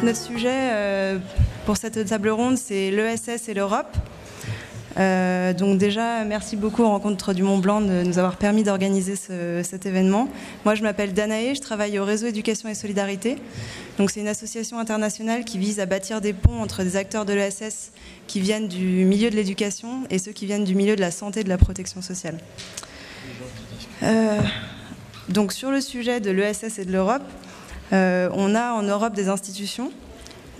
notre sujet pour cette table ronde, c'est l'ESS et l'Europe. Donc déjà, merci beaucoup aux Rencontres du Mont Blanc de nous avoir permis d'organiser cet événement. Moi, je m'appelle Danae, je travaille au réseau Éducation et Solidarité. Donc c'est une association internationale qui vise à bâtir des ponts entre des acteurs de l'ESS qui viennent du milieu de l'éducation et ceux qui viennent du milieu de la santé et de la protection sociale. Donc sur le sujet de l'ESS et de l'Europe, on a en Europe des institutions.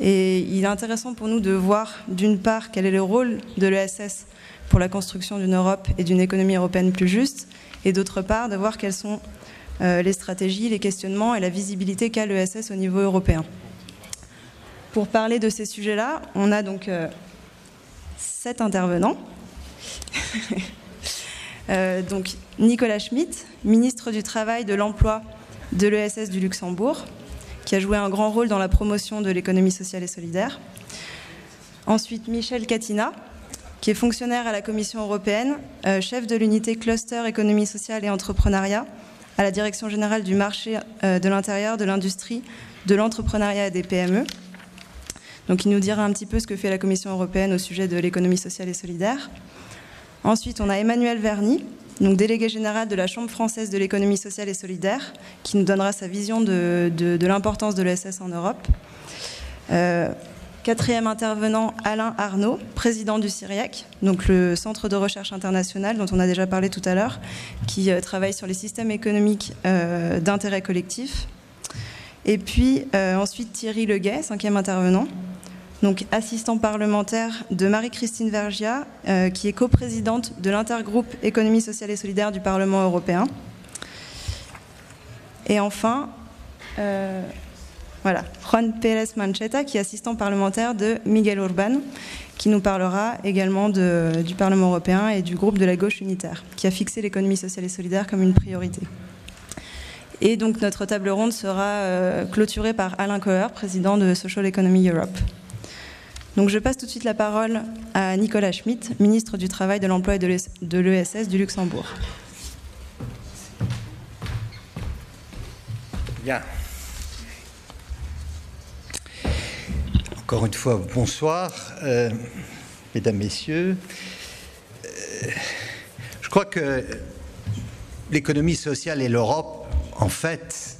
Et il est intéressant pour nous de voir, d'une part, quel est le rôle de l'ESS pour la construction d'une Europe et d'une économie européenne plus juste, et d'autre part, de voir quelles sont les stratégies, les questionnements et la visibilité qu'a l'ESS au niveau européen. Pour parler de ces sujets-là, on a donc 7 intervenants. Donc Nicolas Schmit, ministre du Travail, de l'Emploi de l'ESS du Luxembourg, qui a joué un grand rôle dans la promotion de l'économie sociale et solidaire. Ensuite, Michel Catina, qui est fonctionnaire à la Commission européenne, chef de l'unité Cluster Économie sociale et entrepreneuriat, à la Direction générale du marché de l'intérieur, de l'industrie, de l'entrepreneuriat et des PME. Donc il nous dira un petit peu ce que fait la Commission européenne au sujet de l'économie sociale et solidaire. Ensuite, on a Emmanuel Verny, donc délégué général de la Chambre française de l'économie sociale et solidaire, qui nous donnera sa vision de l'importance de l'ESS en Europe. Quatrième intervenant, Alain Arnaud, président du CIRIEC, donc le Centre de recherche international dont on a déjà parlé tout à l'heure, qui travaille sur les systèmes économiques d'intérêt collectif. Et puis ensuite Thierry Leguet, cinquième intervenant, donc assistant parlementaire de Marie-Christine Vergiat, qui est coprésidente de l'intergroupe économie sociale et solidaire du Parlement européen. Et enfin, voilà, Juan Pérez Mancheta, qui est assistant parlementaire de Miguel Urban, qui nous parlera également du Parlement européen et du groupe de la gauche unitaire, qui a fixé l'économie sociale et solidaire comme une priorité. Et donc notre table ronde sera clôturée par Alain Coher, président de Social Economy Europe. Donc je passe tout de suite la parole à Nicolas Schmit, ministre du Travail, de l'Emploi et de l'ESS du Luxembourg. Bien. Encore une fois, bonsoir, mesdames, messieurs. Je crois que l'économie sociale et l'Europe, en fait,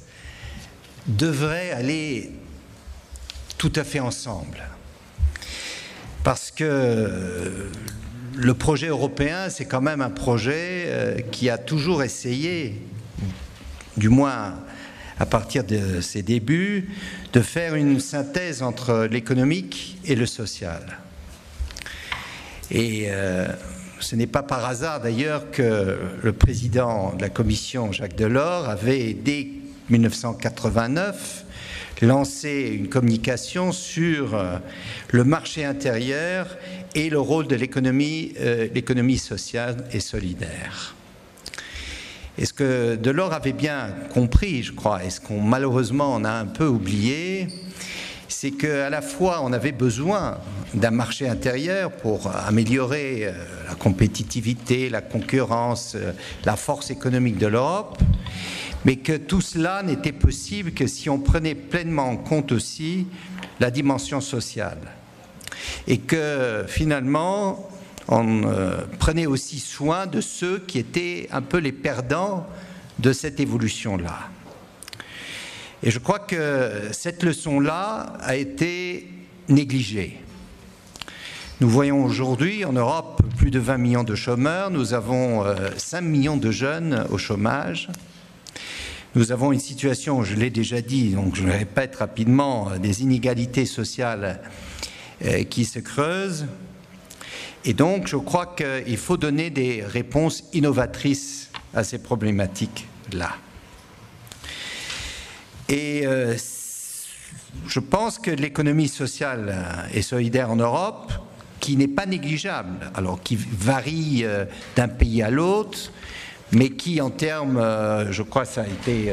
devraient aller tout à fait ensemble. Parce que le projet européen, c'est quand même un projet qui a toujours essayé, du moins à partir de ses débuts, de faire une synthèse entre l'économique et le social. Et ce n'est pas par hasard d'ailleurs que le président de la Commission, Jacques Delors, avait, dès 1989, lancé une communication sur le marché intérieur et le rôle de l'économie sociale et solidaire. Et ce que Delors avait bien compris, je crois, et ce qu'on malheureusement on a un peu oublié, c'est qu'à la fois on avait besoin d'un marché intérieur pour améliorer la compétitivité, la concurrence, la force économique de l'Europe, mais que tout cela n'était possible que si on prenait pleinement en compte aussi la dimension sociale. Et que finalement, on prenait aussi soin de ceux qui étaient un peu les perdants de cette évolution-là. Et je crois que cette leçon-là a été négligée. Nous voyons aujourd'hui en Europe plus de 20 millions de chômeurs, nous avons 5 millions de jeunes au chômage. Nous avons une situation, je l'ai déjà dit, donc je le répète rapidement, des inégalités sociales qui se creusent. Et donc, je crois qu'il faut donner des réponses innovatrices à ces problématiques-là. Et je pense que l'économie sociale et solidaire en Europe, qui n'est pas négligeable, alors qui varie d'un pays à l'autre, mais qui, en termes, je crois que ça a été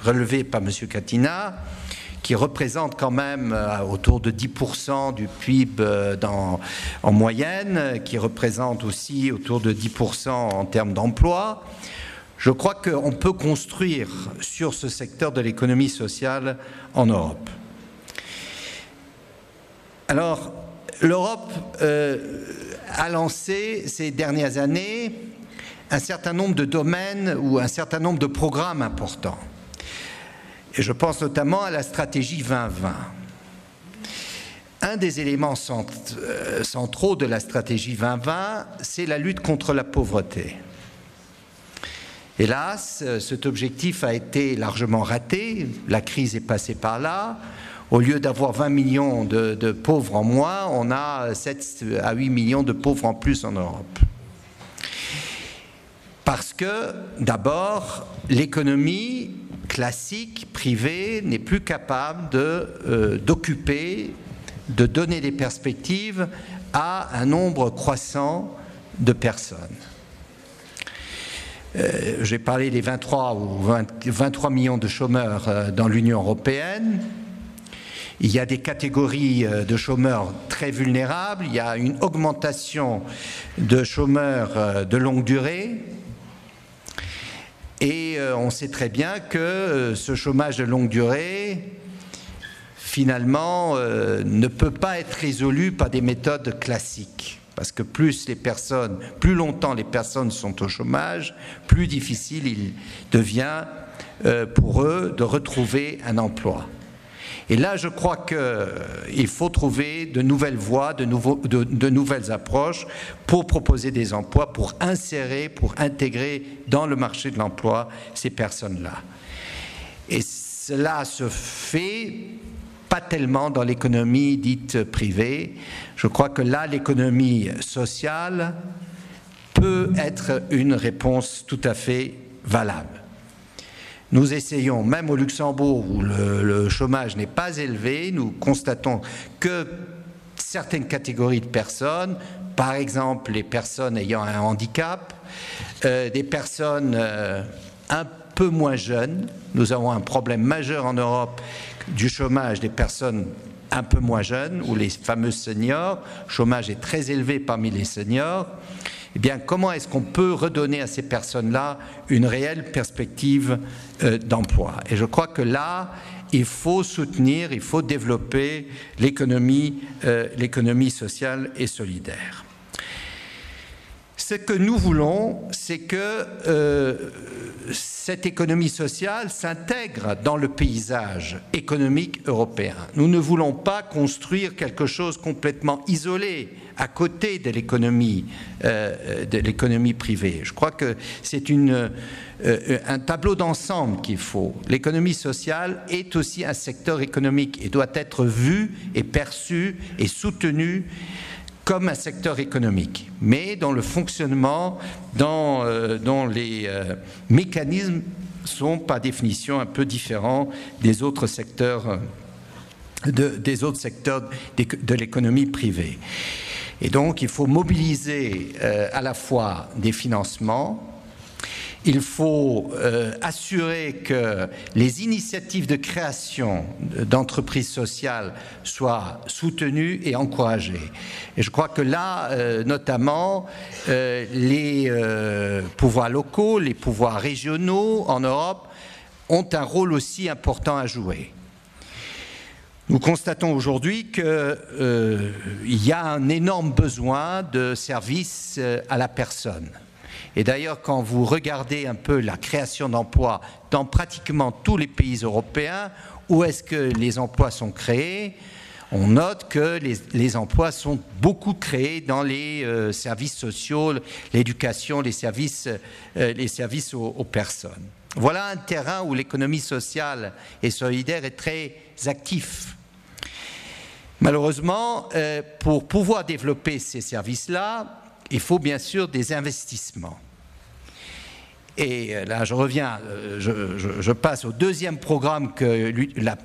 relevé par M. Catina, qui représente quand même autour de 10% du PIB en moyenne, qui représente aussi autour de 10% en termes d'emploi. Je crois qu'on peut construire sur ce secteur de l'économie sociale en Europe. Alors, l'Europe a lancé ces dernières années un certain nombre de domaines ou un certain nombre de programmes importants. Et je pense notamment à la stratégie 2020. Un des éléments centraux de la stratégie 2020, c'est la lutte contre la pauvreté. Hélas, cet objectif a été largement raté. La crise est passée par là. Au lieu d'avoir 20 millions de pauvres en moins, on a 7 à 8 millions de pauvres en plus en Europe. Parce que, d'abord, l'économie classique, privée, n'est plus capable d'occuper, de donner des perspectives à un nombre croissant de personnes. J'ai parlé des 23 millions de chômeurs dans l'Union européenne. Il y a des catégories de chômeurs très vulnérables. Il y a une augmentation de chômeurs de longue durée. Et on sait très bien que ce chômage de longue durée, finalement, ne peut pas être résolu par des méthodes classiques. Parce que plus longtemps les personnes sont au chômage, plus difficile il devient pour eux de retrouver un emploi. Et là, je crois qu'il faut trouver de nouvelles voies, de nouvelles approches pour proposer des emplois, pour insérer, pour intégrer dans le marché de l'emploi ces personnes-là. Et cela se fait pas tellement dans l'économie dite privée. Je crois que là, l'économie sociale peut être une réponse tout à fait valable. Nous essayons, même au Luxembourg, où le chômage n'est pas élevé, nous constatons que certaines catégories de personnes, par exemple les personnes ayant un handicap, des personnes un peu moins jeunes, nous avons un problème majeur en Europe du chômage des personnes un peu moins jeunes, ou les fameux seniors, le chômage est très élevé parmi les seniors. Eh bien, comment est-ce qu'on peut redonner à ces personnes-là une réelle perspective d'emploi? Et je crois que là, il faut soutenir, il faut développer l'économie sociale et solidaire. Ce que nous voulons, c'est que cette économie sociale s'intègre dans le paysage économique européen. Nous ne voulons pas construire quelque chose complètement isolé à côté de l'économie privée. Je crois que c'est un tableau d'ensemble qu'il faut. L'économie sociale est aussi un secteur économique et doit être vu et perçu et soutenu comme un secteur économique, mais dont le fonctionnement, dont les mécanismes sont par définition un peu différents des autres secteurs de l'économie privée. Et donc, il faut mobiliser à la fois des financements. Il faut assurer que les initiatives de création d'entreprises sociales soient soutenues et encouragées. Et je crois que là, notamment, les pouvoirs locaux, les pouvoirs régionaux en Europe ont un rôle aussi important à jouer. Nous constatons aujourd'hui qu'il y a un énorme besoin de services à la personne. Et d'ailleurs, quand vous regardez un peu la création d'emplois dans pratiquement tous les pays européens, où est-ce que les emplois sont créés, on note que les emplois sont beaucoup créés dans les services sociaux, l'éducation, les services aux personnes. Voilà un terrain où l'économie sociale et solidaire est très active. Malheureusement, pour pouvoir développer ces services-là, il faut bien sûr des investissements. Et là, je passe au deuxième programme que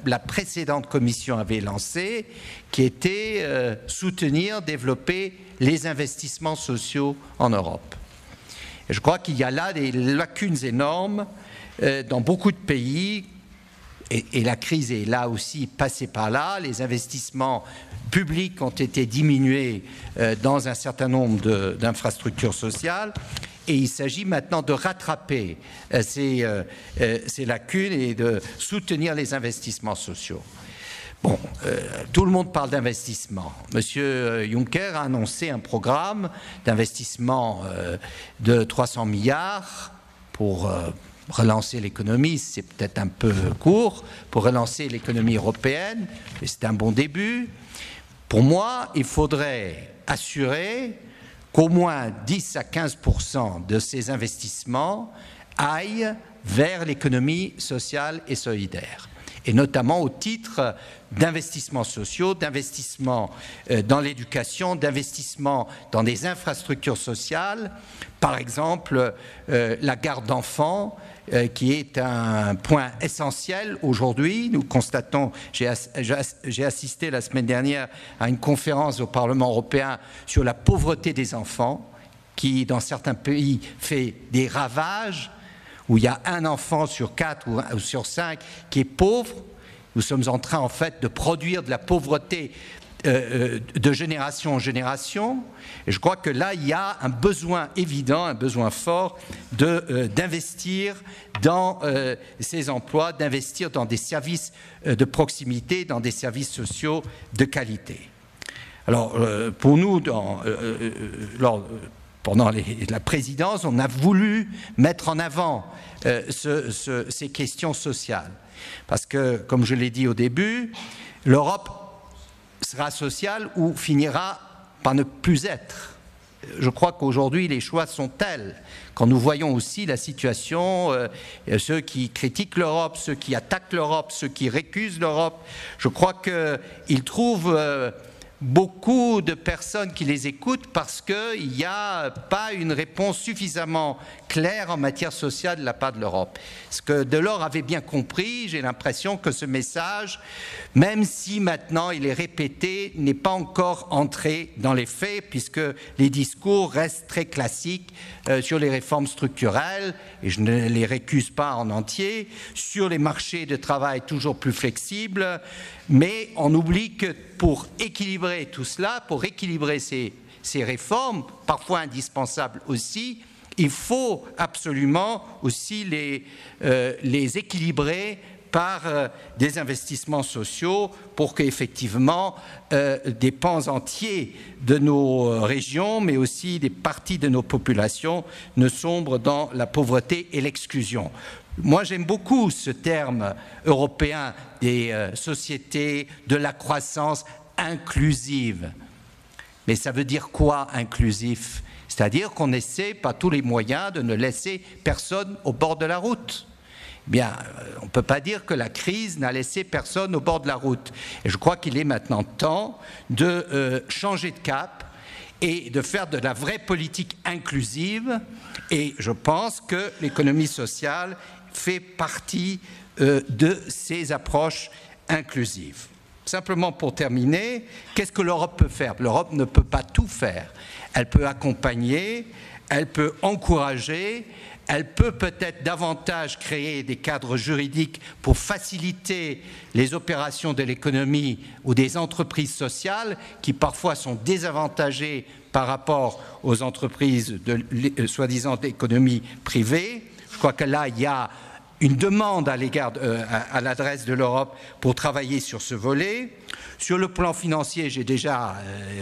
la précédente commission avait lancé, qui était soutenir, développer les investissements sociaux en Europe. Et je crois qu'il y a là des lacunes énormes dans beaucoup de pays, et la crise est là aussi passée par là. Les investissements publics ont été diminués dans un certain nombre d'infrastructures sociales. Et il s'agit maintenant de rattraper ces lacunes et de soutenir les investissements sociaux. Bon, tout le monde parle d'investissement. Monsieur Juncker a annoncé un programme d'investissement de 300 milliards pour relancer l'économie. C'est peut-être un peu court pour relancer l'économie européenne, mais c'est un bon début. Pour moi, il faudrait assurer qu'au moins 10 à 15% de ces investissements aillent vers l'économie sociale et solidaire, et notamment au titre d'investissements sociaux, d'investissements dans l'éducation, d'investissements dans des infrastructures sociales, par exemple la garde d'enfants, qui est un point essentiel aujourd'hui. Nous constatons, j'ai assisté la semaine dernière à une conférence au Parlement européen sur la pauvreté des enfants, qui dans certains pays fait des ravages, où il y a un enfant sur 4 ou sur 5 qui est pauvre. Nous sommes en train, en fait, de produire de la pauvreté de génération en génération. Et je crois que là, il y a un besoin évident, un besoin fort d'investir dans ces emplois, d'investir dans des services de proximité, dans des services sociaux de qualité. Alors, pour nous, pendant la présidence, on a voulu mettre en avant ces questions sociales. Parce que, comme je l'ai dit au début, l'Europe sera sociale ou finira par ne plus être. Je crois qu'aujourd'hui, les choix sont tels. Quand nous voyons aussi la situation, ceux qui critiquent l'Europe, ceux qui attaquent l'Europe, ceux qui récusent l'Europe, je crois qu'ils trouvent beaucoup de personnes qui les écoutent parce qu'il n'y a pas une réponse suffisamment claire en matière sociale de la part de l'Europe. Ce que Delors avait bien compris, j'ai l'impression que ce message, même si maintenant il est répété, n'est pas encore entré dans les faits, puisque les discours restent très classiques sur les réformes structurelles, et je ne les récuse pas en entier, sur les marchés de travail toujours plus flexibles, mais on oublie que pour équilibrer tout cela, pour équilibrer ces réformes, parfois indispensables aussi, il faut absolument aussi les équilibrer par des investissements sociaux pour qu'effectivement des pans entiers de nos régions, mais aussi des parties de nos populations ne sombrent dans la pauvreté et l'exclusion. Moi, j'aime beaucoup ce terme européen des sociétés, de la croissance inclusive. Mais ça veut dire quoi, inclusif ? C'est-à-dire qu'on essaie par tous les moyens de ne laisser personne au bord de la route. Bien, on ne peut pas dire que la crise n'a laissé personne au bord de la route. Et je crois qu'il est maintenant temps de changer de cap et de faire de la vraie politique inclusive. Et je pense que l'économie sociale fait partie de ces approches inclusives. Simplement pour terminer, qu'est-ce que l'Europe peut faire ? L'Europe ne peut pas tout faire. Elle peut accompagner, elle peut encourager, elle peut peut-être davantage créer des cadres juridiques pour faciliter les opérations de l'économie ou des entreprises sociales qui parfois sont désavantagées par rapport aux entreprises de soi-disant d'économie privée. Je crois que là, il y a une demande à l'adresse de l'Europe pour travailler sur ce volet. Sur le plan financier, j'ai déjà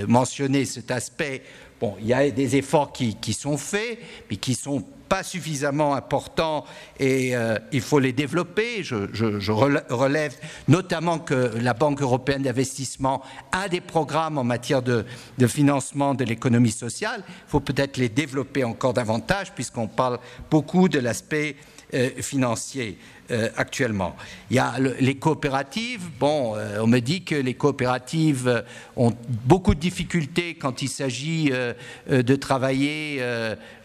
mentionné cet aspect. Bon, il y a des efforts qui sont faits, mais qui ne sont pas suffisamment importants et il faut les développer. Je relève notamment que la Banque européenne d'investissement a des programmes en matière de financement de l'économie sociale. Il faut peut-être les développer encore davantage puisqu'on parle beaucoup de l'aspect financier actuellement. Il y a les coopératives. Bon, on me dit que les coopératives ont beaucoup de difficultés quand il s'agit de travailler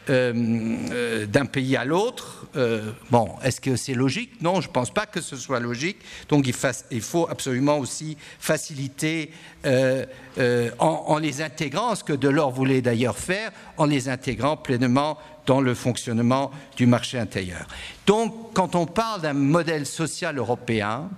d'un pays à l'autre. Bon, est-ce que c'est logique ? Non, je ne pense pas que ce soit logique. Donc il faut absolument aussi faciliter en les intégrant, ce que Delors voulait d'ailleurs faire, en les intégrant pleinement dans le fonctionnement du marché intérieur. Donc, quand on parle d'un modèle social européen,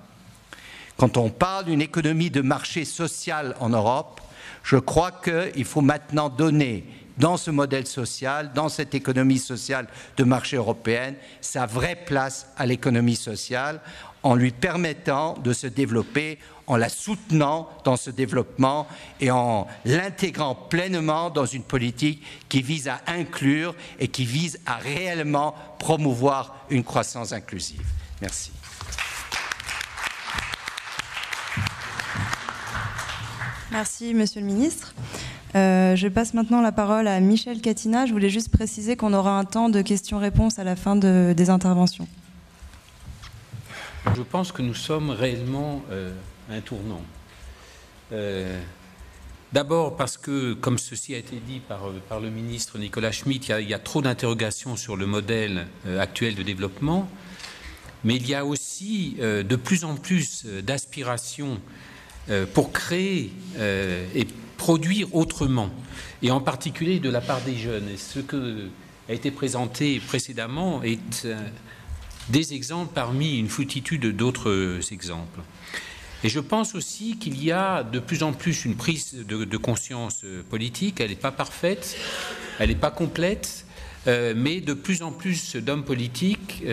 quand on parle d'une économie de marché social en Europe, je crois qu'il faut maintenant donner dans ce modèle social, dans cette économie sociale de marché européenne, sa vraie place à l'économie sociale, en lui permettant de se développer, en la soutenant dans ce développement et en l'intégrant pleinement dans une politique qui vise à inclure et qui vise à réellement promouvoir une croissance inclusive. Merci. Merci, Monsieur le Ministre. Je passe maintenant la parole à Michel Catina. Je voulais juste préciser qu'on aura un temps de questions-réponses à la fin des interventions. Je pense que nous sommes réellement à un tournant. D'abord parce que, comme ceci a été dit par le ministre Nicolas Schmit, il y a trop d'interrogations sur le modèle actuel de développement, mais il y a aussi de plus en plus d'aspirations pour créer et produire autrement, et en particulier de la part des jeunes. Et ce que a été présenté précédemment est des exemples parmi une foultitude d'autres exemples. Et je pense aussi qu'il y a de plus en plus une prise de conscience politique. Elle n'est pas parfaite, elle n'est pas complète, mais de plus en plus d'hommes politiques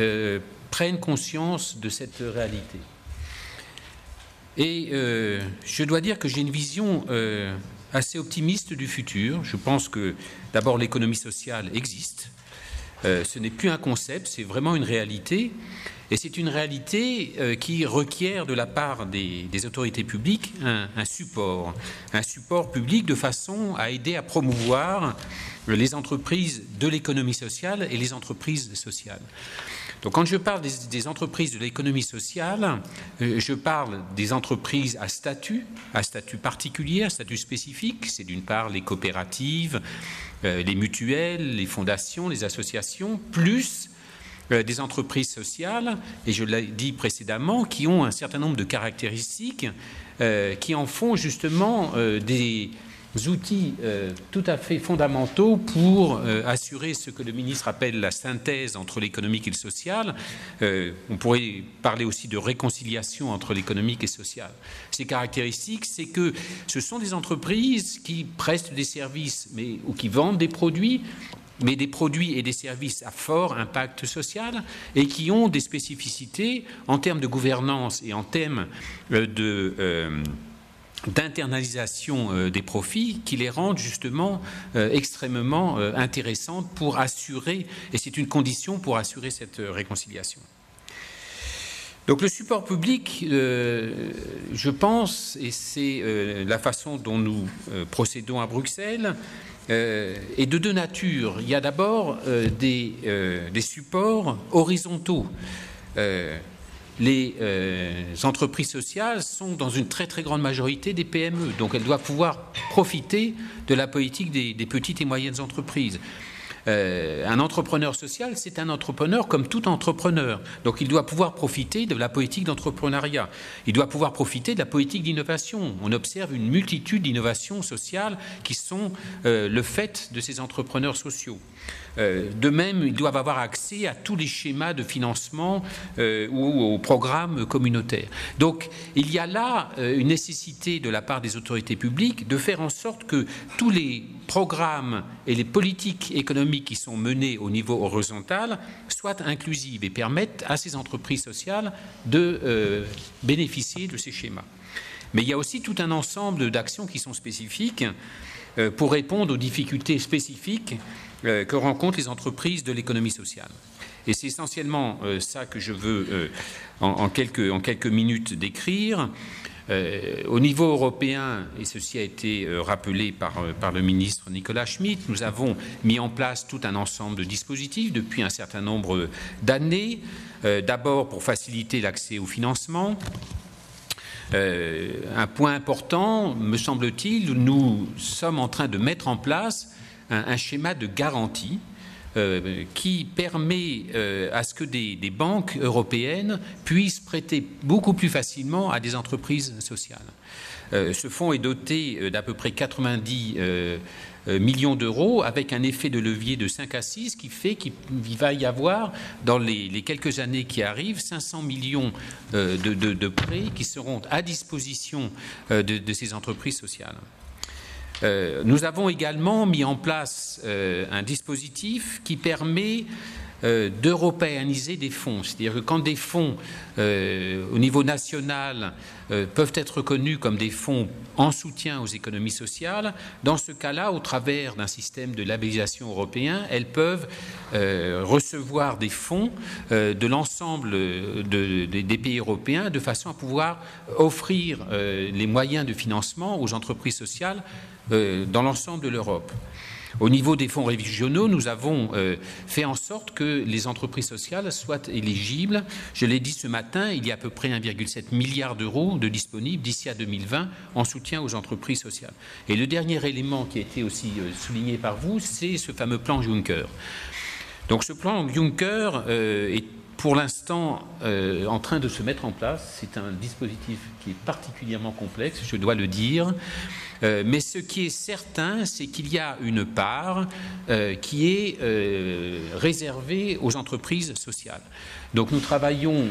prennent conscience de cette réalité. Et je dois dire que j'ai une vision assez optimiste du futur. Je pense que d'abord l'économie sociale existe. Ce n'est plus un concept, c'est vraiment une réalité. Et c'est une réalité qui requiert de la part des autorités publiques un support public de façon à aider à promouvoir les entreprises de l'économie sociale et les entreprises sociales. Donc quand je parle des entreprises de l'économie sociale, je parle des entreprises à statut particulier, à statut spécifique. C'est d'une part les coopératives, les mutuelles, les fondations, les associations, plus des entreprises sociales, et je l'ai dit précédemment, qui ont un certain nombre de caractéristiques qui en font justement des outils tout à fait fondamentaux pour assurer ce que le ministre appelle la synthèse entre l'économique et le social. On pourrait parler aussi de réconciliation entre l'économique et le social. Ces caractéristiques, c'est que ce sont des entreprises qui prestent des services ou qui vendent des produits, mais des produits et des services à fort impact social et qui ont des spécificités en termes de gouvernance et en termes d'internalisation des profits qui les rendent justement extrêmement intéressantes pour assurer, et c'est une condition pour assurer cette réconciliation. Donc le support public, je pense, et c'est la façon dont nous procédons à Bruxelles, est de deux natures. Il y a d'abord des supports horizontaux. Les entreprises sociales sont dans une très très grande majorité des PME, donc elles doivent pouvoir profiter de la politique des petites et moyennes entreprises. Un entrepreneur social, c'est un entrepreneur comme tout entrepreneur. Donc il doit pouvoir profiter de la politique d'entrepreneuriat. Il doit pouvoir profiter de la politique d'innovation. On observe une multitude d'innovations sociales qui sont le fait de ces entrepreneurs sociaux. De même, ils doivent avoir accès à tous les schémas de financement ou aux programmes communautaires. Donc, il y a là une nécessité de la part des autorités publiques de faire en sorte que tous les programmes et les politiques économiques qui sont menées au niveau horizontal soient inclusives et permettent à ces entreprises sociales de bénéficier de ces schémas. Mais il y a aussi tout un ensemble d'actions qui sont spécifiques pour répondre aux difficultés spécifiques que rencontrent les entreprises de l'économie sociale. Et c'est essentiellement ça que je veux en quelques minutes décrire. Au niveau européen, et ceci a été rappelé par le ministre Nicolas Schmit, nous avons mis en place tout un ensemble de dispositifs depuis un certain nombre d'années, d'abord pour faciliter l'accès au financement. Un point important, me semble-t-il, nous sommes en train de mettre en place un schéma de garantie qui permet à ce que des banques européennes puissent prêter beaucoup plus facilement à des entreprises sociales. Ce fonds est doté d'à peu près 90 millions d'euros avec un effet de levier de 5 à 6 qui fait qu'il va y avoir dans les quelques années qui arrivent 500 millions de prêts qui seront à disposition de ces entreprises sociales. Nous avons également mis en place un dispositif qui permet d'européaniser des fonds. C'est-à-dire que quand des fonds au niveau national peuvent être reconnus comme des fonds en soutien aux économies sociales, dans ce cas-là, au travers d'un système de labellisation européen, elles peuvent recevoir des fonds de l'ensemble des pays européens de façon à pouvoir offrir les moyens de financement aux entreprises sociales dans l'ensemble de l'Europe. Au niveau des fonds régionaux, nous avons fait en sorte que les entreprises sociales soient éligibles. Je l'ai dit ce matin, il y a à peu près 1,7 milliard d'euros de disponibles d'ici à 2020 en soutien aux entreprises sociales. Et le dernier élément qui a été aussi souligné par vous, c'est ce fameux plan Juncker. Donc ce plan Juncker est pour l'instant en train de se mettre en place. C'est un dispositif qui est particulièrement complexe, je dois le dire. Mais ce qui est certain, c'est qu'il y a une part qui est réservée aux entreprises sociales. Donc nous travaillons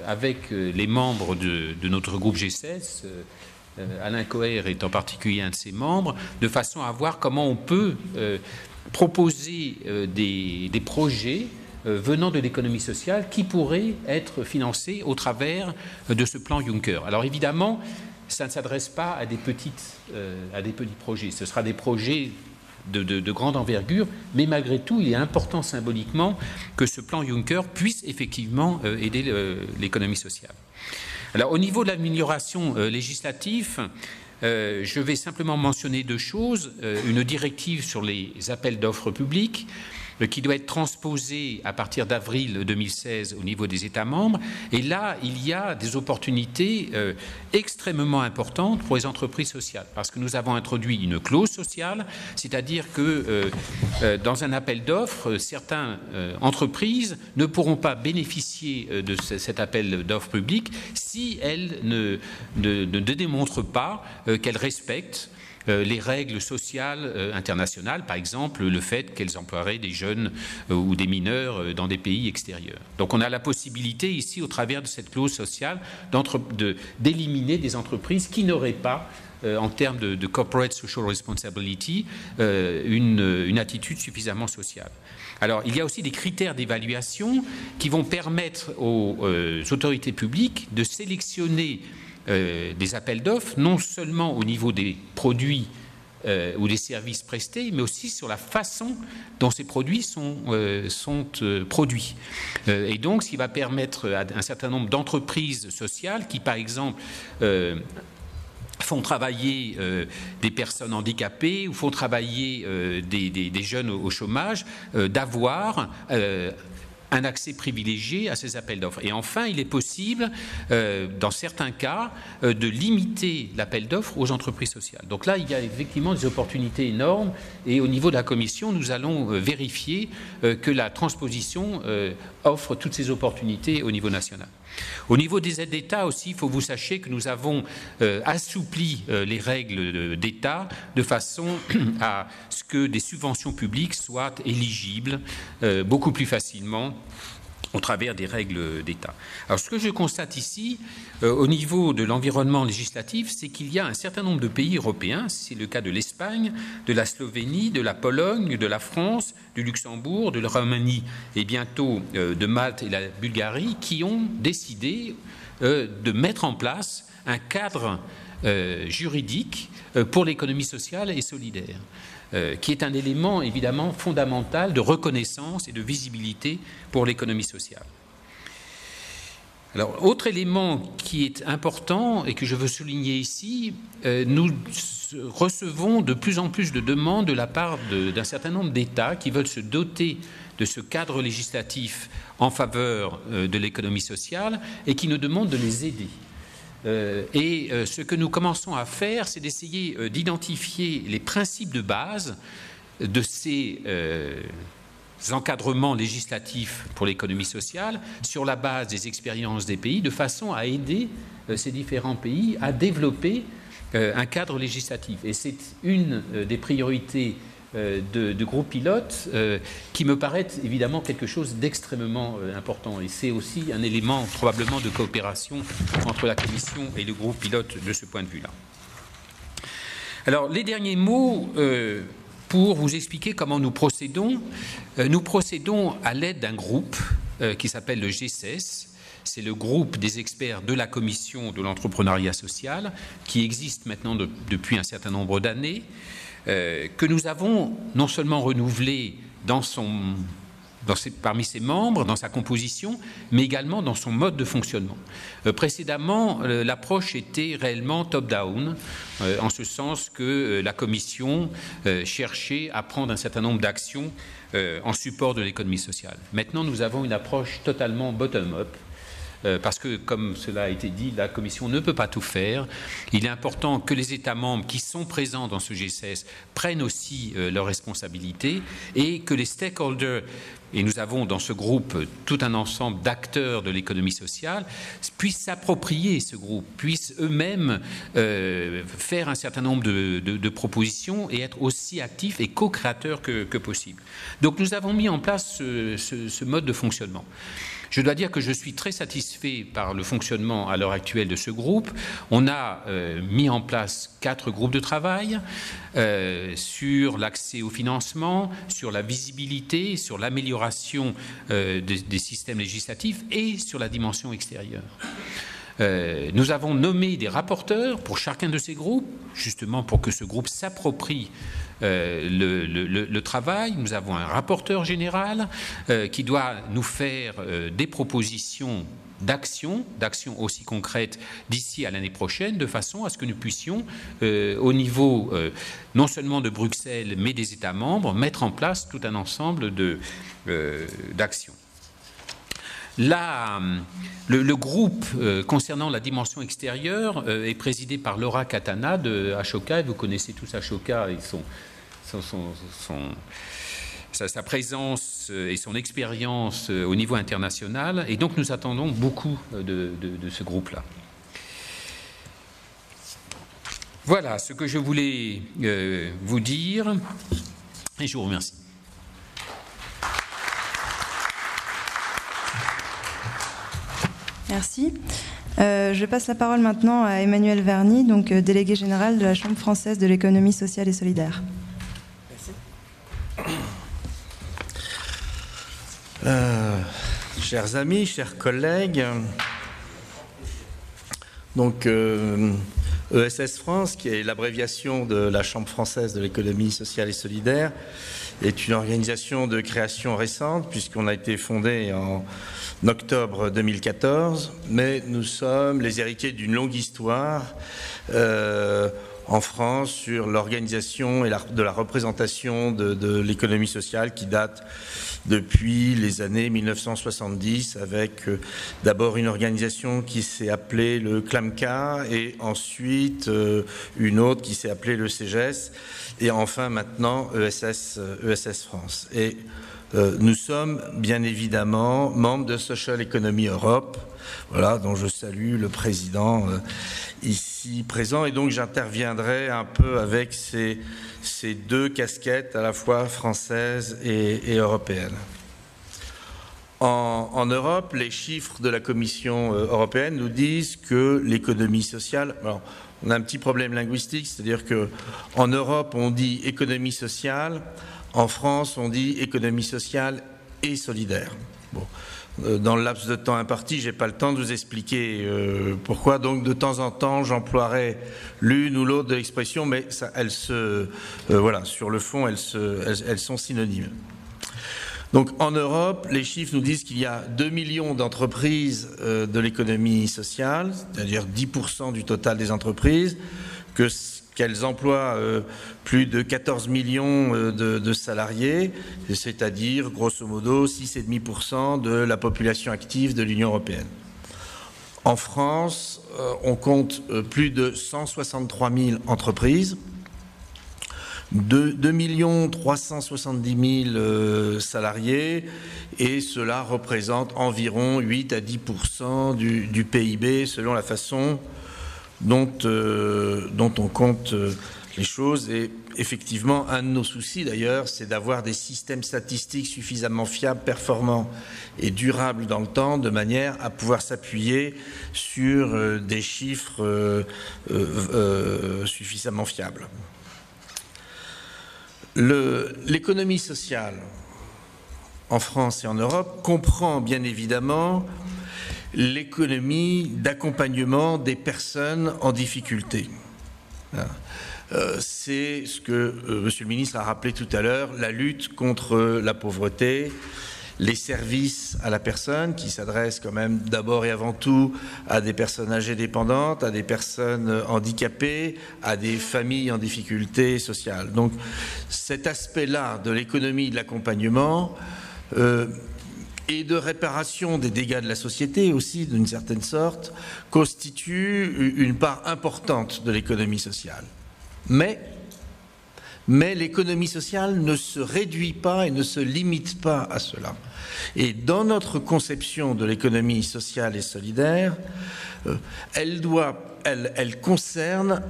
avec les membres de notre groupe G16, Alain Coher est en particulier un de ses membres, de façon à voir comment on peut proposer des projets venant de l'économie sociale qui pourraient être financés au travers de ce plan Juncker. Alors évidemment, ça ne s'adresse pas à des petits projets. Ce sera des projets de grande envergure, mais malgré tout, il est important symboliquement que ce plan Juncker puisse effectivement aider l'économie sociale. Alors, au niveau de l'amélioration législative, je vais simplement mentionner deux choses. Une directive sur les appels d'offres publics, qui doit être transposé à partir d'avril 2016 au niveau des États membres. Et là, il y a des opportunités extrêmement importantes pour les entreprises sociales, parce que nous avons introduit une clause sociale, c'est-à-dire que dans un appel d'offres, certaines entreprises ne pourront pas bénéficier de cet appel d'offres public si elles ne démontrent pas qu'elles respectent les règles sociales internationales, par exemple le fait qu'elles emploieraient des jeunes ou des mineurs dans des pays extérieurs. Donc on a la possibilité ici, au travers de cette clause sociale, d'éliminer des entreprises qui n'auraient pas, en termes de corporate social responsibility, une attitude suffisamment sociale. Alors, il y a aussi des critères d'évaluation qui vont permettre aux autorités publiques de sélectionner des appels d'offres, non seulement au niveau des produits ou des services prestés, mais aussi sur la façon dont ces produits sont produits. Et donc, ce qui va permettre à un certain nombre d'entreprises sociales qui, par exemple, font travailler des personnes handicapées ou font travailler des jeunes au chômage, d'avoir un accès privilégié à ces appels d'offres. Et enfin, il est possible, dans certains cas, de limiter l'appel d'offres aux entreprises sociales. Donc là, il y a effectivement des opportunités énormes et au niveau de la Commission, nous allons vérifier que la transposition offre toutes ces opportunités au niveau national. Au niveau des aides d'État aussi, il faut que vous sachiez que nous avons assoupli les règles d'État de façon à ce que des subventions publiques soient éligibles beaucoup plus facilement au travers des règles d'État. Alors, ce que je constate ici, au niveau de l'environnement législatif, c'est qu'il y a un certain nombre de pays européens, c'est le cas de l'Espagne, de la Slovénie, de la Pologne, de la France, du Luxembourg, de la Roumanie et bientôt de Malte et la Bulgarie, qui ont décidé de mettre en place un cadre juridique pour l'économie sociale et solidaire, qui est un élément évidemment fondamental de reconnaissance et de visibilité pour l'économie sociale. Alors, autre élément qui est important et que je veux souligner ici, nous recevons de plus en plus de demandes de la part d'un certain nombre d'États qui veulent se doter de ce cadre législatif en faveur de l'économie sociale et qui nous demandent de les aider. Ce que nous commençons à faire, c'est d'essayer d'identifier les principes de base de ces encadrements législatifs pour l'économie sociale sur la base des expériences des pays, de façon à aider ces différents pays à développer un cadre législatif. Et c'est une des priorités de groupe pilote qui me paraît évidemment quelque chose d'extrêmement important. Et c'est aussi un élément probablement de coopération entre la Commission et le groupe pilote de ce point de vue-là. Alors, les derniers mots pour vous expliquer comment nous procédons. Nous procédons à l'aide d'un groupe qui s'appelle le G16. C'est le groupe des experts de la Commission de l'entrepreneuriat social qui existe maintenant depuis un certain nombre d'années, que nous avons non seulement renouvelé parmi ses membres, dans sa composition, mais également dans son mode de fonctionnement. Précédemment, l'approche était réellement top-down, en ce sens que la Commission cherchait à prendre un certain nombre d'actions en support de l'économie sociale. Maintenant, nous avons une approche totalement bottom-up, parce que, comme cela a été dit, la Commission ne peut pas tout faire. Il est important que les États membres qui sont présents dans ce G16 prennent aussi leurs responsabilités et que les stakeholders, et nous avons dans ce groupe tout un ensemble d'acteurs de l'économie sociale, puissent s'approprier ce groupe, puissent eux-mêmes faire un certain nombre de propositions et être aussi actifs et co-créateurs que possible. Donc nous avons mis en place ce mode de fonctionnement. Je dois dire que je suis très satisfait par le fonctionnement à l'heure actuelle de ce groupe. On a mis en place 4 groupes de travail sur l'accès au financement, sur la visibilité, sur l'amélioration des systèmes législatifs et sur la dimension extérieure. Nous avons nommé des rapporteurs pour chacun de ces groupes, justement pour que ce groupe s'approprie le travail. Nous avons un rapporteur général qui doit nous faire des propositions d'actions aussi concrètes d'ici à l'année prochaine, de façon à ce que nous puissions, au niveau non seulement de Bruxelles, mais des États membres, mettre en place tout un ensemble d'actions. Le groupe concernant la dimension extérieure est présidé par Laura Katana de Ashoka. Vous connaissez tous Ashoka et sa présence et son expérience au niveau international. Et donc nous attendons beaucoup de ce groupe-là. Voilà ce que je voulais vous dire et je vous remercie. Merci. Je passe la parole maintenant à Emmanuel Verny, donc délégué général de la Chambre française de l'économie sociale et solidaire. Merci. Chers amis, chers collègues, donc ESS France, qui est l'abréviation de la Chambre française de l'économie sociale et solidaire, est une organisation de création récente puisqu'on a été fondé en octobre 2014, mais nous sommes les héritiers d'une longue histoire en France sur l'organisation et de la représentation de l'économie sociale qui date depuis les années 1970 avec d'abord une organisation qui s'est appelée le CLAMCA et ensuite une autre qui s'est appelée le CGES et enfin maintenant ESS France. Et nous sommes bien évidemment membres de Social Economy Europe, voilà, dont je salue le président ici présent, et donc j'interviendrai un peu avec ces 2 casquettes à la fois françaises et européennes. En Europe, les chiffres de la Commission européenne nous disent que l'économie sociale... Alors, on a un petit problème linguistique, c'est-à-dire qu'en Europe, on dit économie sociale, en France, on dit économie sociale et solidaire. Bon. Dans le laps de temps imparti, je n'ai pas le temps de vous expliquer pourquoi. Donc, de temps en temps, j'emploierai l'une ou l'autre de l'expression, mais ça, voilà, sur le fond, elles sont synonymes. Donc, en Europe, les chiffres nous disent qu'il y a 2 millions d'entreprises de l'économie sociale, c'est-à-dire 10% du total des entreprises, qu'elles emploient plus de 14 millions de salariés, c'est-à-dire grosso modo 6,5% de la population active de l'Union européenne. En France, on compte plus de 163 000 entreprises, 2 370 000 salariés, et cela représente environ 8 à 10% du PIB selon la façon dont on compte les choses. Et effectivement, un de nos soucis d'ailleurs, c'est d'avoir des systèmes statistiques suffisamment fiables, performants et durables dans le temps, de manière à pouvoir s'appuyer sur des chiffres suffisamment fiables. L'économie sociale en France et en Europe comprend bien évidemment l'économie d'accompagnement des personnes en difficulté. C'est ce que Monsieur le ministre a rappelé tout à l'heure, la lutte contre la pauvreté, les services à la personne qui s'adressent quand même d'abord et avant tout à des personnes âgées dépendantes, à des personnes handicapées, à des familles en difficulté sociale. Donc cet aspect-là de l'économie de l'accompagnement et de réparation des dégâts de la société aussi, d'une certaine sorte, constitue une part importante de l'économie sociale. Mais l'économie sociale ne se réduit pas et ne se limite pas à cela. Et dans notre conception de l'économie sociale et solidaire, elle concerne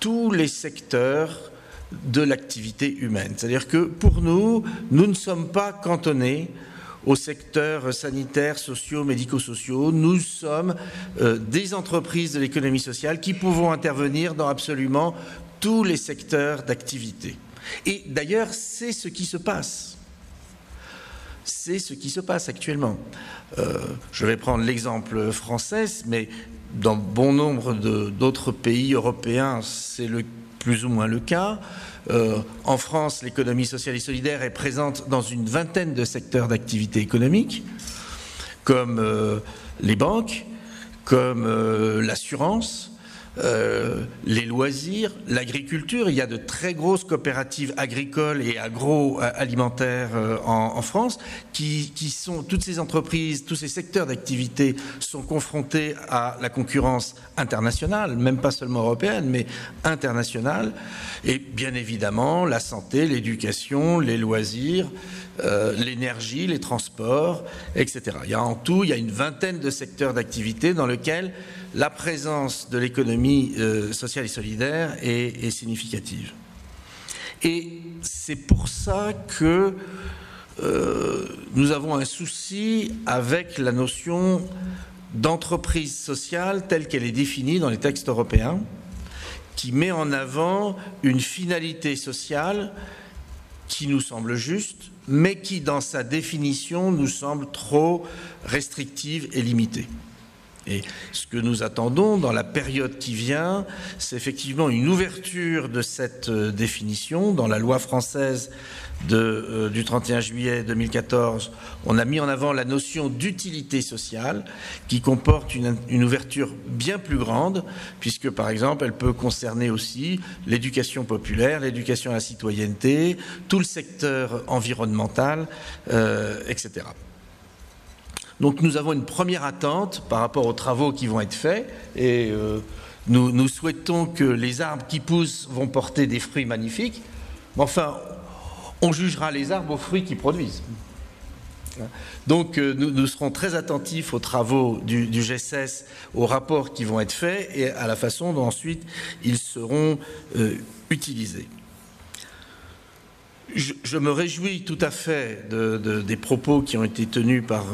tous les secteurs de l'activité humaine. C'est-à-dire que pour nous, nous ne sommes pas cantonnés aux secteurs sanitaires, sociaux, médico-sociaux. Nous sommes des entreprises de l'économie sociale qui pouvons intervenir dans absolument tous les secteurs d'activité. Et d'ailleurs, c'est ce qui se passe. C'est ce qui se passe actuellement. Je vais prendre l'exemple français, mais dans bon nombre d'autres pays européens, c'est plus ou moins le cas. En France, l'économie sociale et solidaire est présente dans une vingtaine de secteurs d'activité économique, comme les banques, comme l'assurance, les loisirs, l'agriculture. Il y a de très grosses coopératives agricoles et agroalimentaires en France qui sont, toutes ces entreprises, tous ces secteurs d'activité sont confrontés à la concurrence internationale, même pas seulement européenne, mais internationale. Et bien évidemment, la santé, l'éducation, les loisirs, l'énergie, les transports, etc. En tout, il y a une vingtaine de secteurs d'activité dans lesquels la présence de l'économie sociale et solidaire est significative. Et c'est pour ça que nous avons un souci avec la notion d'entreprise sociale telle qu'elle est définie dans les textes européens, qui met en avant une finalité sociale qui nous semble juste, mais qui, dans sa définition, nous semble trop restrictive et limitée. Et ce que nous attendons dans la période qui vient, c'est effectivement une ouverture de cette définition. Dans la loi française du 31 juillet 2014, on a mis en avant la notion d'utilité sociale qui comporte une ouverture bien plus grande, puisque par exemple elle peut concerner aussi l'éducation populaire, l'éducation à la citoyenneté, tout le secteur environnemental, etc. Donc nous avons une première attente par rapport aux travaux qui vont être faits et nous souhaitons que les arbres qui poussent vont porter des fruits magnifiques, mais enfin on jugera les arbres aux fruits qu'ils produisent. Donc nous serons très attentifs aux travaux du GSS, aux rapports qui vont être faits et à la façon dont ensuite ils seront utilisés. Je me réjouis tout à fait des propos qui ont été tenus par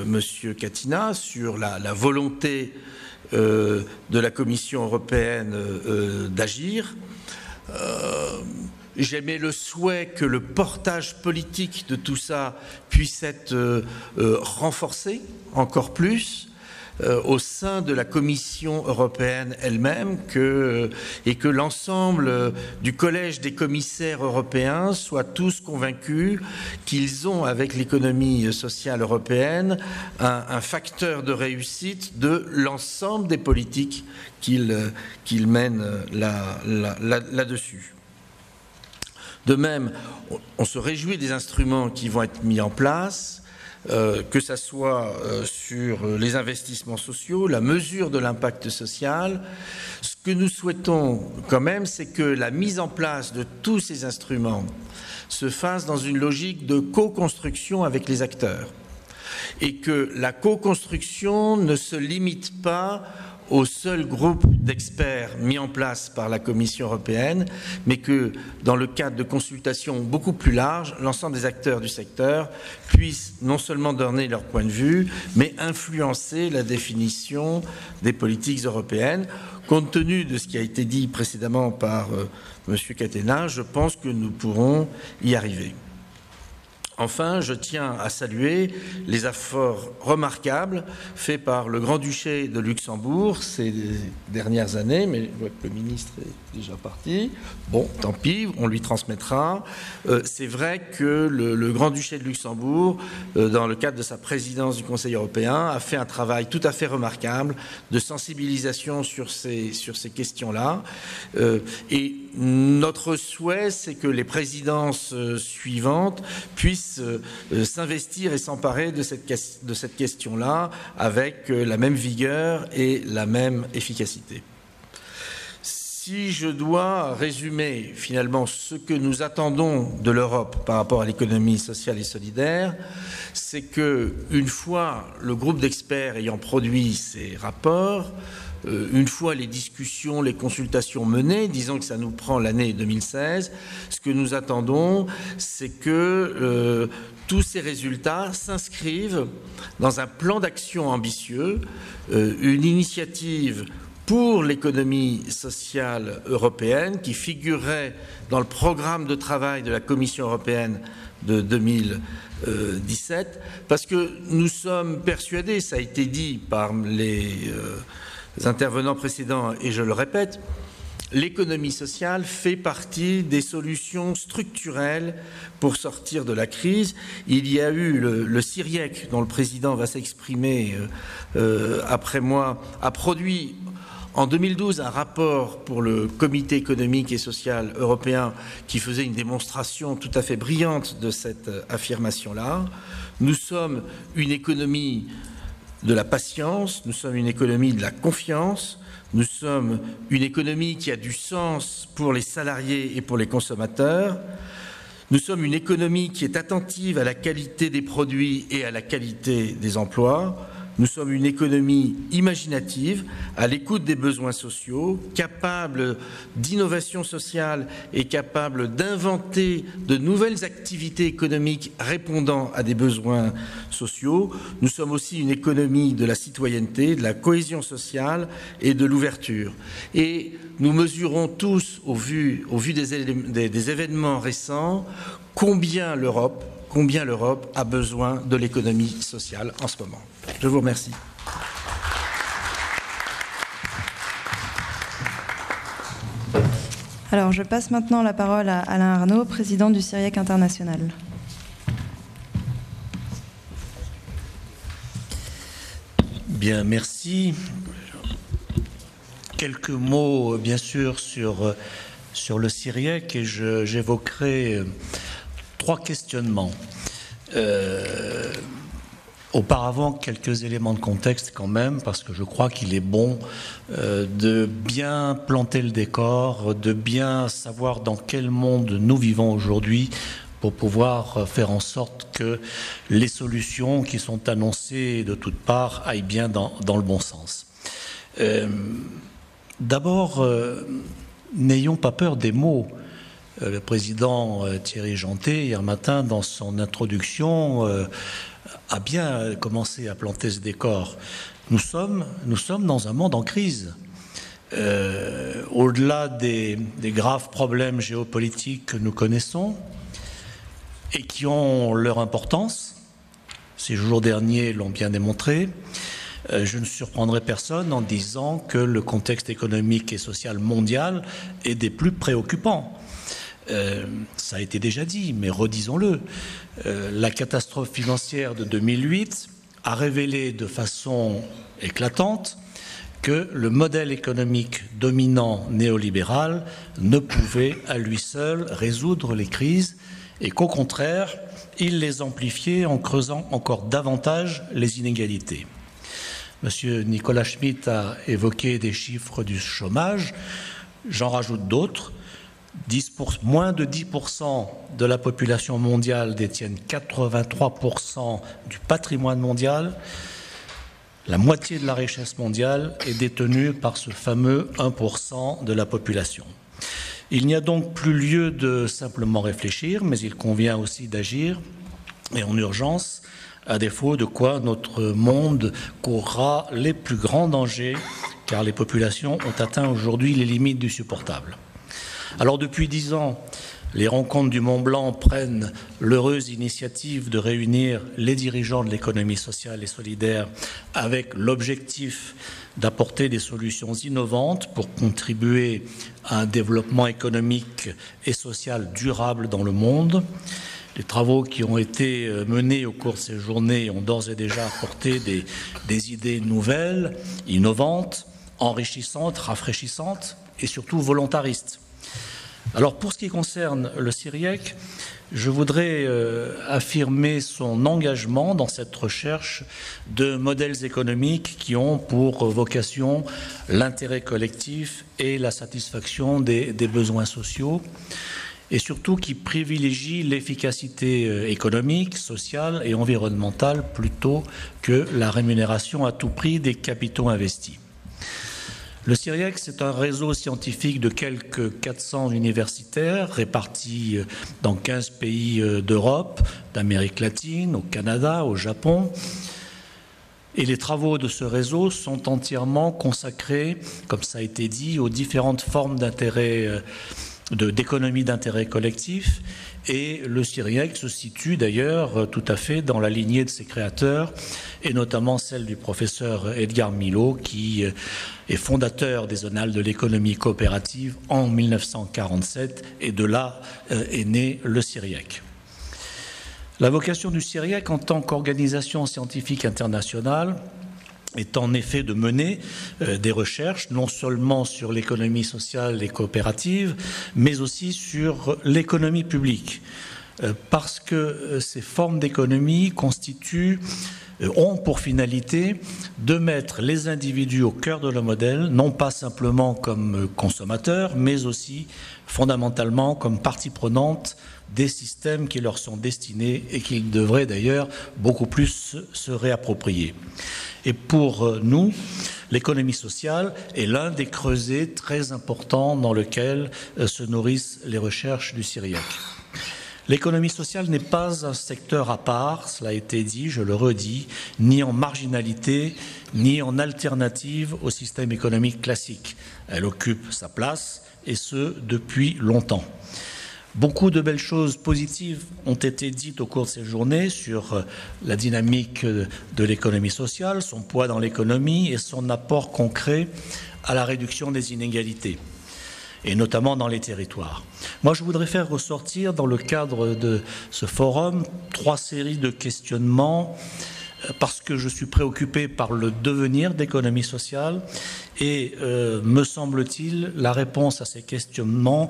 Monsieur Catina sur la volonté de la Commission européenne d'agir. J'émets le souhait que le portage politique de tout ça puisse être renforcé encore plus au sein de la Commission européenne elle-même et que l'ensemble du collège des commissaires européens soient tous convaincus qu'ils ont avec l'économie sociale européenne un facteur de réussite de l'ensemble des politiques qu'ils mènent là-dessus. De même, on se réjouit des instruments qui vont être mis en place, que ce soit sur les investissements sociaux, la mesure de l'impact social. Ce que nous souhaitons quand même, c'est que la mise en place de tous ces instruments se fasse dans une logique de co-construction avec les acteurs. et que la co-construction ne se limite pas au seul groupe d'experts mis en place par la Commission européenne, mais que, dans le cadre de consultations beaucoup plus larges, l'ensemble des acteurs du secteur puissent non seulement donner leur point de vue, mais influencer la définition des politiques européennes. Compte tenu de ce qui a été dit précédemment par M. Catena, je pense que nous pourrons y arriver. Enfin, je tiens à saluer les efforts remarquables faits par le Grand-Duché de Luxembourg ces dernières années, mais je vois que le ministre est déjà parti. Bon, tant pis, on lui transmettra. C'est vrai que le Grand-Duché de Luxembourg, dans le cadre de sa présidence du Conseil européen, a fait un travail tout à fait remarquable de sensibilisation sur ces questions-là. Et notre souhait, c'est que les présidences suivantes puissent s'investir et s'emparer de cette question-là avec la même vigueur et la même efficacité. Si je dois résumer finalement ce que nous attendons de l'Europe par rapport à l'économie sociale et solidaire, c'est que, une fois le groupe d'experts ayant produit ses rapports, une fois les discussions, les consultations menées, disons que ça nous prend l'année 2016, ce que nous attendons, c'est que tous ces résultats s'inscrivent dans un plan d'action ambitieux, une initiative pour l'économie sociale européenne qui figurerait dans le programme de travail de la Commission européenne de 2017, parce que nous sommes persuadés, ça a été dit par les intervenants précédents, et je le répète, l'économie sociale fait partie des solutions structurelles pour sortir de la crise. Il y a eu le CIRIEC, dont le président va s'exprimer après moi, a produit en 2012 un rapport pour le Comité économique et social européen qui faisait une démonstration tout à fait brillante de cette affirmation-là. Nous sommes une économie de la patience, nous sommes une économie de la confiance, nous sommes une économie qui a du sens pour les salariés et pour les consommateurs, nous sommes une économie qui est attentive à la qualité des produits et à la qualité des emplois, nous sommes une économie imaginative, à l'écoute des besoins sociaux, capable d'innovation sociale et capable d'inventer de nouvelles activités économiques répondant à des besoins sociaux. Nous sommes aussi une économie de la citoyenneté, de la cohésion sociale et de l'ouverture. Et nous mesurons tous, au vu des événements récents, combien l'Europe a besoin de l'économie sociale en ce moment. Je vous remercie. Alors, je passe maintenant la parole à Alain Arnaud, président du CIRIEC International. Bien, merci. Quelques mots, bien sûr, sur le CIRIEC, et j'évoquerai 3 questionnements. Auparavant, quelques éléments de contexte quand même, parce que je crois qu'il est bon de bien planter le décor, de bien savoir dans quel monde nous vivons aujourd'hui pour pouvoir faire en sorte que les solutions qui sont annoncées de toutes parts aillent bien dans le bon sens. D'abord, n'ayons pas peur des mots. Le président Thierry Jeantet, hier matin, dans son introduction, a bien commencé à planter ce décor. Nous sommes dans un monde en crise. Au-delà des graves problèmes géopolitiques que nous connaissons et qui ont leur importance, ces jours derniers l'ont bien démontré, je ne surprendrai personne en disant que le contexte économique et social mondial est des plus préoccupants. Ça a été déjà dit, mais redisons-le. La catastrophe financière de 2008 a révélé de façon éclatante que le modèle économique dominant néolibéral ne pouvait à lui seul résoudre les crises et qu'au contraire, il les amplifiait en creusant encore davantage les inégalités. Monsieur Nicolas Schmit a évoqué des chiffres du chômage, j'en rajoute d'autres. moins de 10% de la population mondiale détiennent 83% du patrimoine mondial. La moitié de la richesse mondiale est détenue par ce fameux 1% de la population. Il n'y a donc plus lieu de simplement réfléchir, mais il convient aussi d'agir, et en urgence, à défaut de quoi notre monde courra les plus grands dangers, car les populations ont atteint aujourd'hui les limites du supportable. Alors depuis 10 ans, les rencontres du Mont Blanc prennent l'heureuse initiative de réunir les dirigeants de l'économie sociale et solidaire avec l'objectif d'apporter des solutions innovantes pour contribuer à un développement économique et social durable dans le monde. Les travaux qui ont été menés au cours de ces journées ont d'ores et déjà apporté des idées nouvelles, innovantes, enrichissantes, rafraîchissantes et surtout volontaristes. Alors pour ce qui concerne le CIRIEC, je voudrais affirmer son engagement dans cette recherche de modèles économiques qui ont pour vocation l'intérêt collectif et la satisfaction des besoins sociaux, et surtout qui privilégient l'efficacité économique, sociale et environnementale plutôt que la rémunération à tout prix des capitaux investis. Le CIRIEC, c'est un réseau scientifique de quelques 400 universitaires répartis dans 15 pays d'Europe, d'Amérique latine, au Canada, au Japon. Et les travaux de ce réseau sont entièrement consacrés, comme ça a été dit, aux différentes formes d'intérêt, d'économie d'intérêt collectif. Et le CIRIEC se situe d'ailleurs tout à fait dans la lignée de ses créateurs, et notamment celle du professeur Edgar Milot, qui est fondateur des Annales de l'économie coopérative en 1947, et de là est né le CIRIEC. La vocation du CIRIEC en tant qu'organisation scientifique internationale est en effet de mener des recherches non seulement sur l'économie sociale et coopérative, mais aussi sur l'économie publique, parce que ces formes d'économie ont pour finalité de mettre les individus au cœur de le modèle, non pas simplement comme consommateurs, mais aussi fondamentalement comme partie prenante des systèmes qui leur sont destinés et qu'ils devraient d'ailleurs beaucoup plus se réapproprier. Et pour nous, l'économie sociale est l'un des creusets très importants dans lequel se nourrissent les recherches du CIRIEC. L'économie sociale n'est pas un secteur à part, cela a été dit, je le redis, ni en marginalité, ni en alternative au système économique classique. Elle occupe sa place, et ce, depuis longtemps. Beaucoup de belles choses positives ont été dites au cours de ces journées sur la dynamique de l'économie sociale, son poids dans l'économie et son apport concret à la réduction des inégalités, et notamment dans les territoires. Moi, je voudrais faire ressortir, dans le cadre de ce forum, 3 séries de questionnements, parce que je suis préoccupé par le devenir d'économie sociale, et me semble-t-il, la réponse à ces questionnements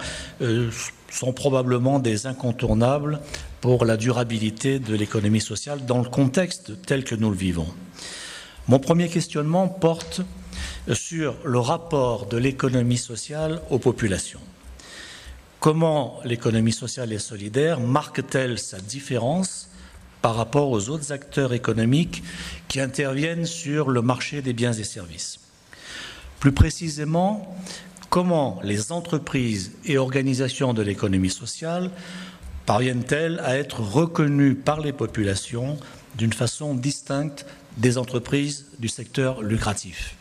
sont probablement des incontournables pour la durabilité de l'économie sociale dans le contexte tel que nous le vivons. Mon premier questionnement porte sur le rapport de l'économie sociale aux populations. Comment l'économie sociale et solidaire marque-t-elle sa différence par rapport aux autres acteurs économiques qui interviennent sur le marché des biens et services? Plus précisément, comment les entreprises et organisations de l'économie sociale parviennent-elles à être reconnues par les populations d'une façon distincte des entreprises du secteur lucratif?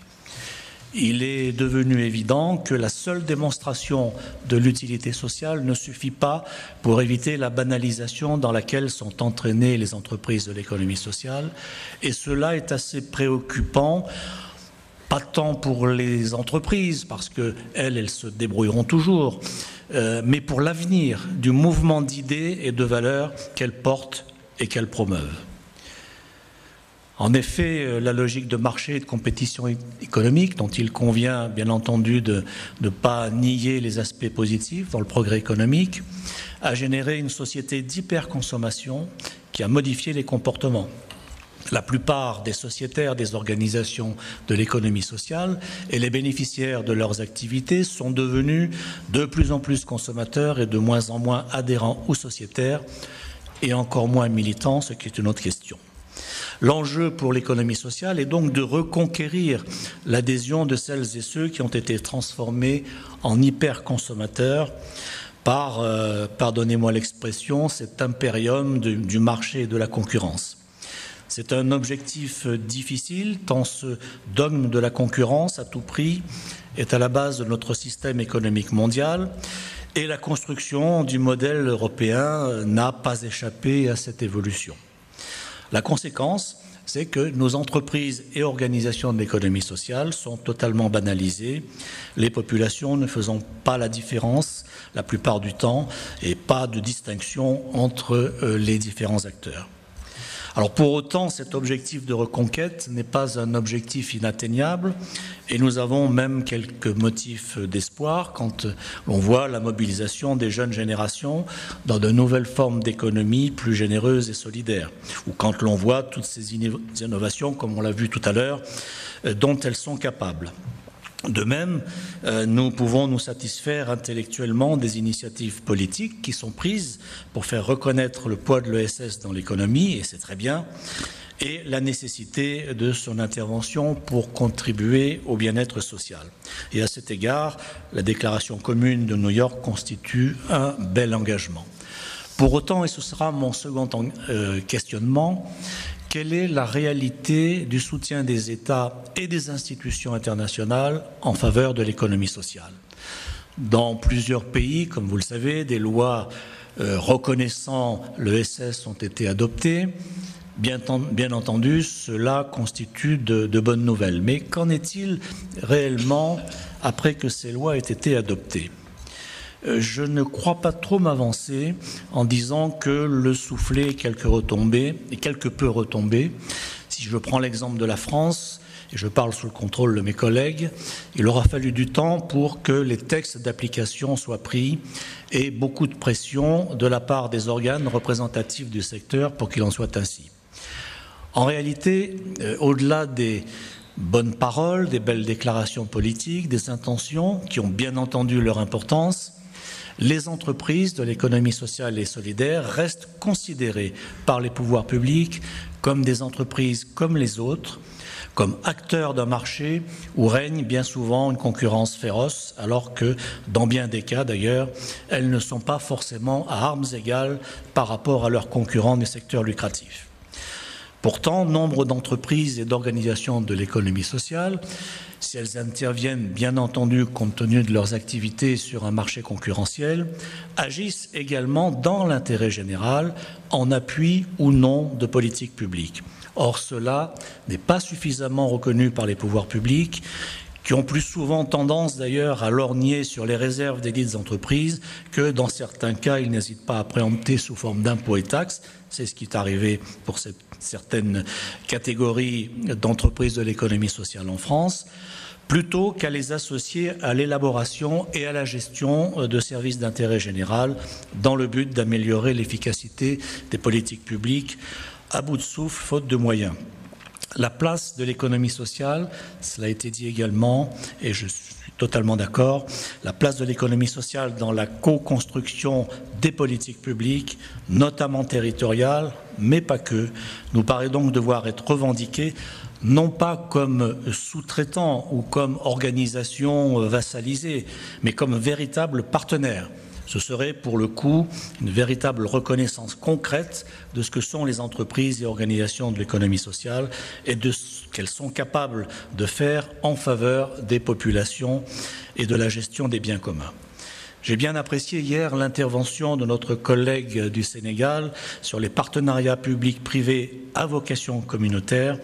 Il est devenu évident que la seule démonstration de l'utilité sociale ne suffit pas pour éviter la banalisation dans laquelle sont entraînées les entreprises de l'économie sociale, et cela est assez préoccupant. Pas tant pour les entreprises, parce qu'elles se débrouilleront toujours, mais pour l'avenir du mouvement d'idées et de valeurs qu'elles portent et qu'elles promeuvent. En effet, la logique de marché et de compétition économique, dont il convient bien entendu de ne pas nier les aspects positifs dans le progrès économique, a généré une société d'hyperconsommation qui a modifié les comportements. La plupart des sociétaires des organisations de l'économie sociale et les bénéficiaires de leurs activités sont devenus de plus en plus consommateurs et de moins en moins adhérents ou sociétaires, et encore moins militants, ce qui est une autre question. L'enjeu pour l'économie sociale est donc de reconquérir l'adhésion de celles et ceux qui ont été transformés en hyper-consommateurs par, pardonnez-moi l'expression, cet impérium du marché et de la concurrence. C'est un objectif difficile, tant ce dogme de la concurrence à tout prix est à la base de notre système économique mondial, et la construction du modèle européen n'a pas échappé à cette évolution. La conséquence, c'est que nos entreprises et organisations de l'économie sociale sont totalement banalisées, les populations ne faisant pas la différence la plupart du temps et pas de distinction entre les différents acteurs. Alors pour autant, cet objectif de reconquête n'est pas un objectif inatteignable et nous avons même quelques motifs d'espoir quand l'on voit la mobilisation des jeunes générations dans de nouvelles formes d'économie plus généreuses et solidaires, ou quand l'on voit toutes ces innovations, comme on l'a vu tout à l'heure, dont elles sont capables. De même, nous pouvons nous satisfaire intellectuellement des initiatives politiques qui sont prises pour faire reconnaître le poids de l'ESS dans l'économie, et c'est très bien, et la nécessité de son intervention pour contribuer au bien-être social. Et à cet égard, la déclaration commune de New York constitue un bel engagement. Pour autant, et ce sera mon second questionnement, quelle est la réalité du soutien des États et des institutions internationales en faveur de l'économie sociale? Dans plusieurs pays, comme vous le savez, des lois reconnaissant l'ESS ont été adoptées. Bien entendu, cela constitue de bonnes nouvelles. Mais qu'en est-il réellement après que ces lois aient été adoptées? Je ne crois pas trop m'avancer en disant que le soufflet est quelque peu retombé. Si je prends l'exemple de la France, et je parle sous le contrôle de mes collègues, il aura fallu du temps pour que les textes d'application soient pris et beaucoup de pression de la part des organes représentatifs du secteur pour qu'il en soit ainsi. En réalité, au-delà des bonnes paroles, des belles déclarations politiques, des intentions qui ont bien entendu leur importance, les entreprises de l'économie sociale et solidaire restent considérées par les pouvoirs publics comme des entreprises comme les autres, comme acteurs d'un marché où règne bien souvent une concurrence féroce, alors que, dans bien des cas d'ailleurs, elles ne sont pas forcément à armes égales par rapport à leurs concurrents du secteur lucratif. Pourtant, nombre d'entreprises et d'organisations de l'économie sociale, si elles interviennent bien entendu compte tenu de leurs activités sur un marché concurrentiel, agissent également dans l'intérêt général en appui ou non de politiques publiques. Or, cela n'est pas suffisamment reconnu par les pouvoirs publics, qui ont plus souvent tendance d'ailleurs à lorgner sur les réserves des dites entreprises que, dans certains cas, ils n'hésitent pas à préempter sous forme d'impôts et taxes. C'est ce qui est arrivé pour certaines catégories d'entreprises de l'économie sociale en France, plutôt qu'à les associer à l'élaboration et à la gestion de services d'intérêt général dans le but d'améliorer l'efficacité des politiques publiques à bout de souffle, faute de moyens. La place de l'économie sociale, cela a été dit également, et je suis totalement d'accord, la place de l'économie sociale dans la co-construction des politiques publiques, notamment territoriales, mais pas que, nous paraît donc devoir être revendiquée, non pas comme sous-traitant ou comme organisation vassalisée, mais comme véritable partenaire. Ce serait pour le coup une véritable reconnaissance concrète de ce que sont les entreprises et organisations de l'économie sociale et de ce qu'elles sont capables de faire en faveur des populations et de la gestion des biens communs. J'ai bien apprécié hier l'intervention de notre collègue du Sénégal sur les partenariats publics-privés à vocation communautaire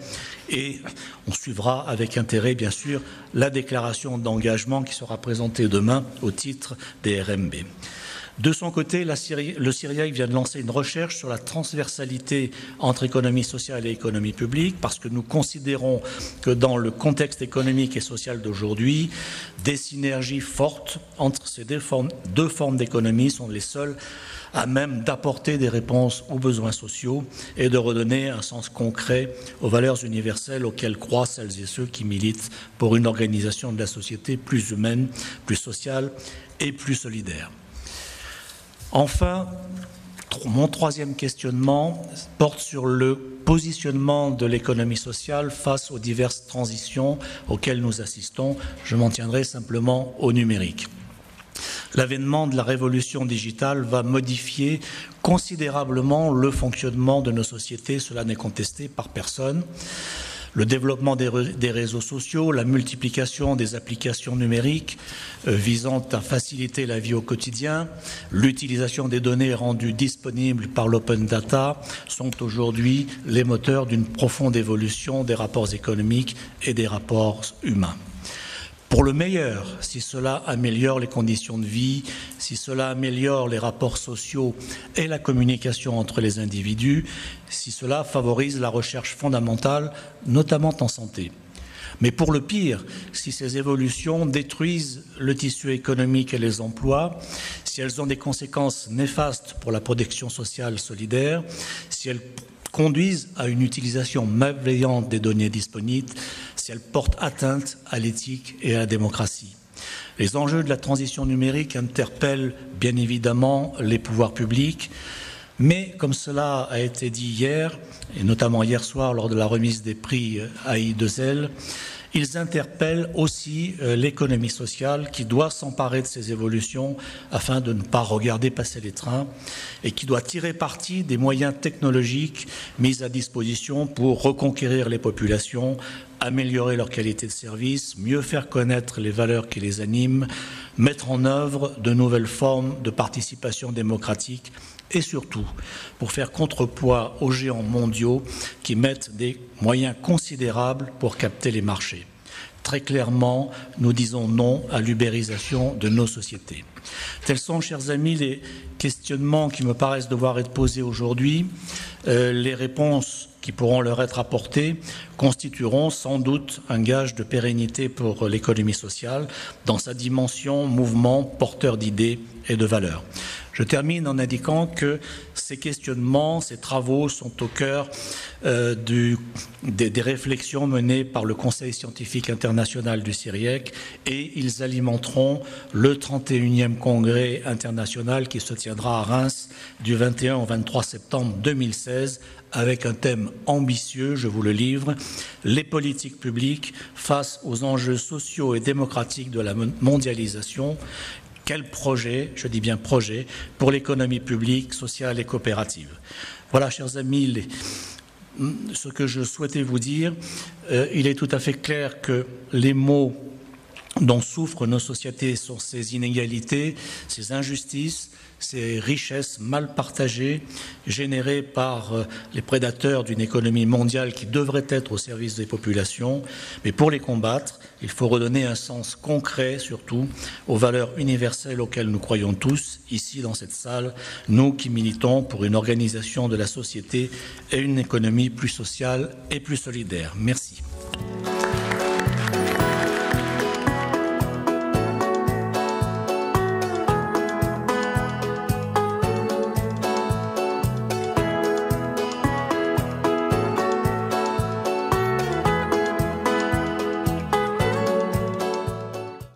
et on suivra avec intérêt, bien sûr, la déclaration d'engagement qui sera présentée demain au titre des RMB. De son côté, le CIRIEC vient de lancer une recherche sur la transversalité entre économie sociale et économie publique, parce que nous considérons que dans le contexte économique et social d'aujourd'hui, des synergies fortes entre ces deux formes d'économie sont les seules à même d'apporter des réponses aux besoins sociaux et de redonner un sens concret aux valeurs universelles auxquelles croient celles et ceux qui militent pour une organisation de la société plus humaine, plus sociale et plus solidaire. Enfin, mon troisième questionnement porte sur le positionnement de l'économie sociale face aux diverses transitions auxquelles nous assistons. Je m'en tiendrai simplement au numérique. L'avènement de la révolution digitale va modifier considérablement le fonctionnement de nos sociétés, cela n'est contesté par personne. Le développement des réseaux sociaux, la multiplication des applications numériques visant à faciliter la vie au quotidien, l'utilisation des données rendues disponibles par l'open data sont aujourd'hui les moteurs d'une profonde évolution des rapports économiques et des rapports humains. Pour le meilleur, si cela améliore les conditions de vie, si cela améliore les rapports sociaux et la communication entre les individus, si cela favorise la recherche fondamentale, notamment en santé. Mais pour le pire, si ces évolutions détruisent le tissu économique et les emplois, si elles ont des conséquences néfastes pour la protection sociale solidaire, si elles conduisent à une utilisation malveillante des données disponibles, si elles portent atteinte à l'éthique et à la démocratie. Les enjeux de la transition numérique interpellent bien évidemment les pouvoirs publics, mais comme cela a été dit hier, et notamment hier soir lors de la remise des prix AI2L, ils interpellent aussi l'économie sociale qui doit s'emparer de ces évolutions afin de ne pas regarder passer les trains et qui doit tirer parti des moyens technologiques mis à disposition pour reconquérir les populations, améliorer leur qualité de service, mieux faire connaître les valeurs qui les animent, mettre en œuvre de nouvelles formes de participation démocratique et surtout pour faire contrepoids aux géants mondiaux qui mettent des moyens considérables pour capter les marchés. Très clairement, nous disons non à l'ubérisation de nos sociétés. Tels sont, chers amis, les questionnements qui me paraissent devoir être posés aujourd'hui. Les réponses qui pourront leur être apportées constitueront sans doute un gage de pérennité pour l'économie sociale dans sa dimension mouvement porteur d'idées et de valeurs. Je termine en indiquant que ces questionnements, ces travaux sont au cœur des réflexions menées par le Conseil scientifique international du CIRIEC et ils alimenteront le 31e congrès international qui se tiendra à Reims du 21 au 23 septembre 2016 avec un thème ambitieux, je vous le livre, les politiques publiques face aux enjeux sociaux et démocratiques de la mondialisation. Quel projet, je dis bien projet, pour l'économie publique, sociale et coopérative. Voilà, chers amis, ce que je souhaitais vous dire. Il est tout à fait clair que les maux dont souffrent nos sociétés sont ces inégalités, ces injustices, ces richesses mal partagées générées par les prédateurs d'une économie mondiale qui devrait être au service des populations. Mais pour les combattre, il faut redonner un sens concret, surtout, aux valeurs universelles auxquelles nous croyons tous, ici dans cette salle, nous qui militons pour une organisation de la société et une économie plus sociale et plus solidaire. Merci.